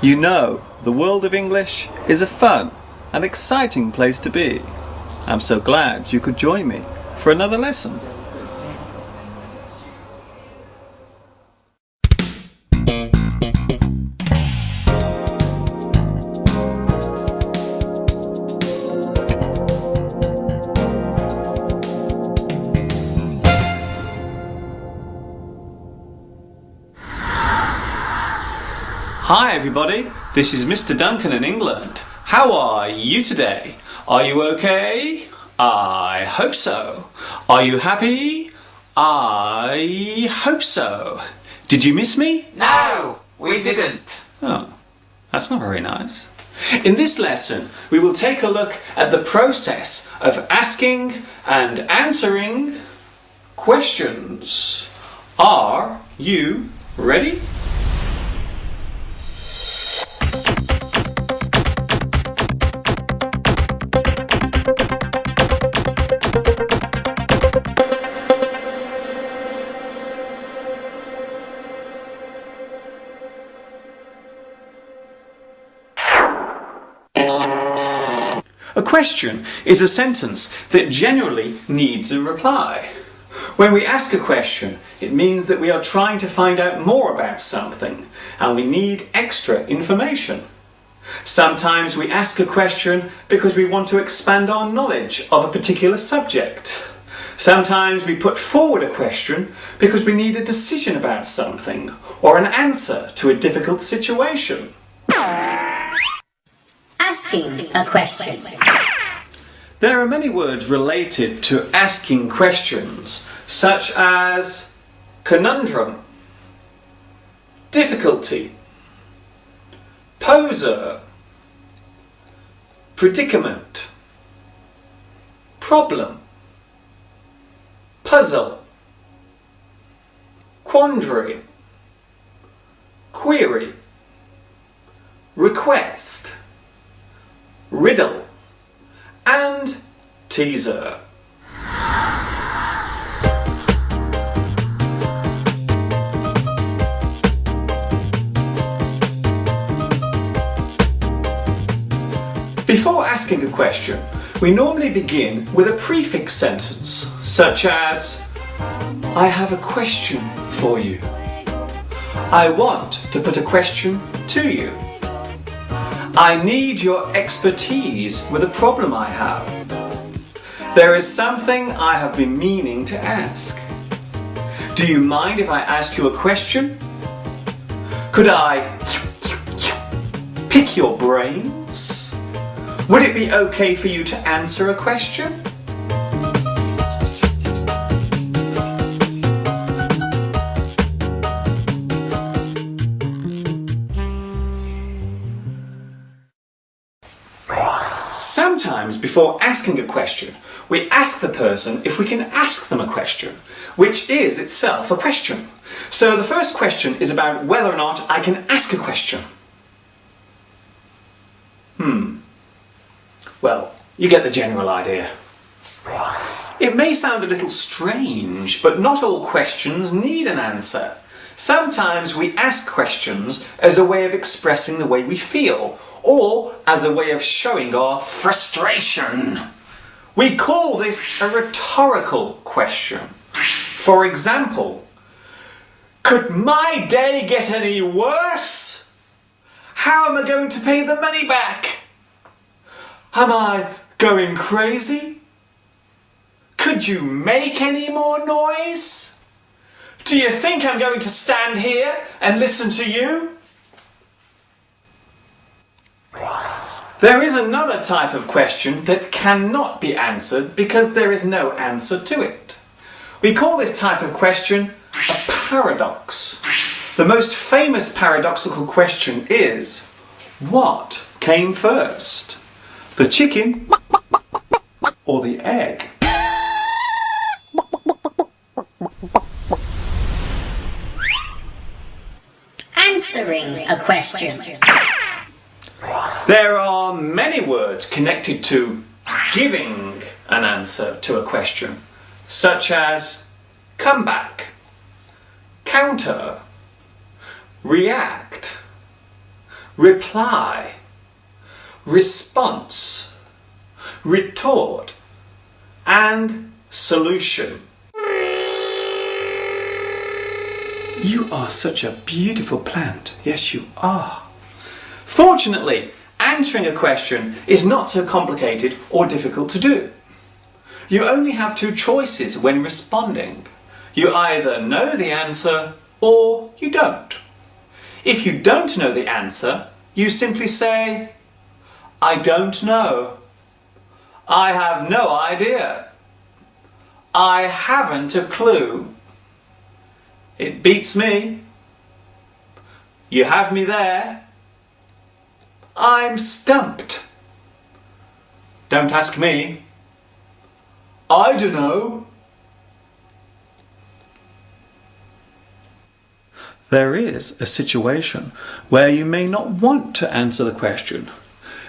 You know, the world of English is a fun and exciting place to be. I'm so glad you could join me for another lesson. Hi everybody, this is Mr Duncan in England. How are you today? Are you okay? I hope so. Are you happy? I hope so. Did you miss me? No, we didn't. Oh, that's not very nice. In this lesson, we will take a look at the process of asking and answering questions. Are you ready? A question is a sentence that generally needs a reply. When we ask a question, it means that we are trying to find out more about something and we need extra information. Sometimes we ask a question because we want to expand our knowledge of a particular subject. Sometimes we put forward a question because we need a decision about something or an answer to a difficult situation. Asking a question. There are many words related to asking questions, such as conundrum, difficulty, poser, predicament, problem, puzzle, quandary, query, request, riddle, and teaser. Before asking a question, we normally begin with a prefix sentence, such as, I have a question for you. I want to put a question to you. I need your expertise with a problem I have. There is something I have been meaning to ask. Do you mind if I ask you a question? Could I pick your brains? Would it be okay for you to answer a question? Sometimes before asking a question, we ask the person if we can ask them a question, which is itself a question. So the first question is about whether or not I can ask a question. Well, you get the general idea. It may sound a little strange, but not all questions need an answer. Sometimes we ask questions as a way of expressing the way we feel, or as a way of showing our frustration. We call this a rhetorical question. For example, could my day get any worse? How am I going to pay the money back? Am I going crazy? Could you make any more noise? Do you think I'm going to stand here and listen to you? There is another type of question that cannot be answered because there is no answer to it. We call this type of question a paradox. The most famous paradoxical question is, what came first? The chicken or the egg? Answering a question. There are many words connected to giving an answer to a question, such as comeback, counter, react, reply, response, retort, and solution. You are such a beautiful plant. Yes, you are. Fortunately, answering a question is not so complicated or difficult to do. You only have two choices when responding. You either know the answer or you don't. If you don't know the answer, you simply say, I don't know. I have no idea. I haven't a clue. It beats me. You have me there. I'm stumped. Don't ask me. I dunno. There is a situation where you may not want to answer the question.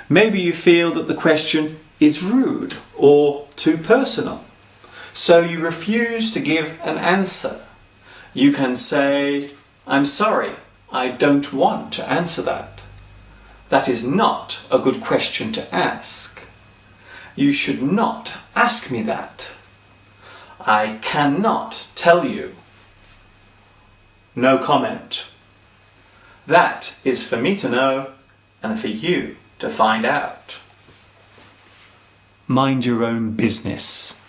Maybe you feel that the question is rude or too personal, so you refuse to give an answer. You can say, I'm sorry, I don't want to answer that. That is not a good question to ask. You should not ask me that. I cannot tell you. No comment. That is for me to know and for you to find out. Mind your own business.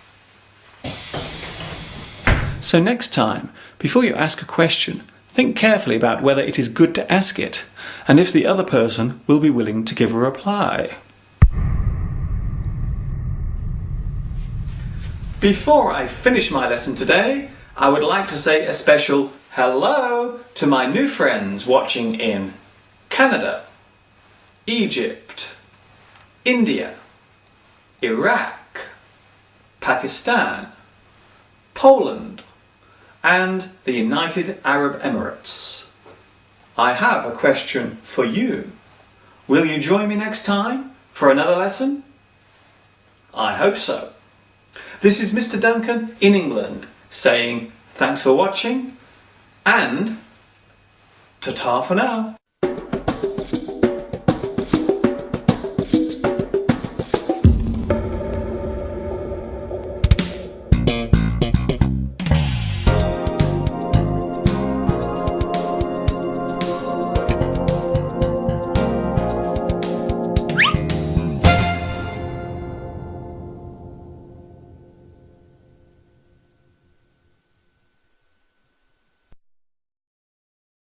So next time, before you ask a question, think carefully about whether it is good to ask it and if the other person will be willing to give a reply. Before I finish my lesson today, I would like to say a special hello to my new friends watching in Canada, Egypt, India, Iraq, Pakistan, Poland, and the United Arab Emirates. I have a question for you. Will you join me next time for another lesson? I hope so. This is Mr Duncan in England saying thanks for watching and ta-ta for now.